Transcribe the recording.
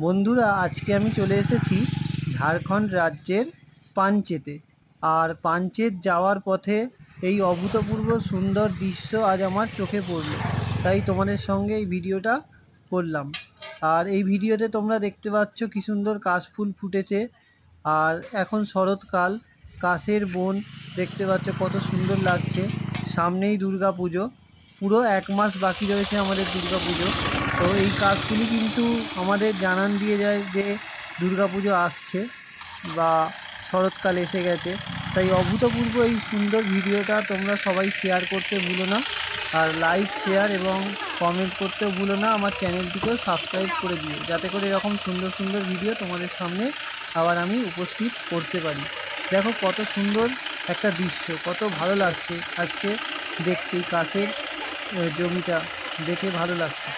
বন্ধুরা, আজকে আমি চলে এসেছি ঝাড়খণ্ড রাজ্যের পাঞ্চেতে। আর পাঞ্চেত যাওয়ার পথে এই অভূতপূর্ব সুন্দর দৃশ্য আজ আমার চোখে পড়লো, তাই তোমাদের সঙ্গে এই ভিডিওটা করলাম। আর এই ভিডিওতে তোমরা দেখতে পাচ্ছ কি সুন্দর কাশফুল ফুটেছে। আর এখন শরৎকাল, কাশের বন দেখতে পাচ্ছ কত সুন্দর লাগছে। সামনেই দুর্গা পুজো, পুরো 1 মাস বাকি রয়েছে আমাদের দুর্গা পুজো। তো এই কাজগুলি কিন্তু আমাদের জানান দিয়ে যায় যে দুর্গা পুজো আসছে বা শরৎকাল এসে গেছে। তাই অভূতপূর্ব এই সুন্দর ভিডিওটা তোমরা সবাই শেয়ার করতে ভুলো না, আর লাইক, শেয়ার এবং কমেন্ট করতেও ভুলো না। আমার চ্যানেলটিকেও সাবস্ক্রাইব করে দিও, যাতে করে এরকম সুন্দর সুন্দর ভিডিও তোমাদের সামনে আবার আমি উপস্থিত করতে পারি। দেখো কত সুন্দর একটা দৃশ্য, কত ভালো লাগছে আজকে দেখতে। কাশের জমিটা দেখে ভালো লাগছে।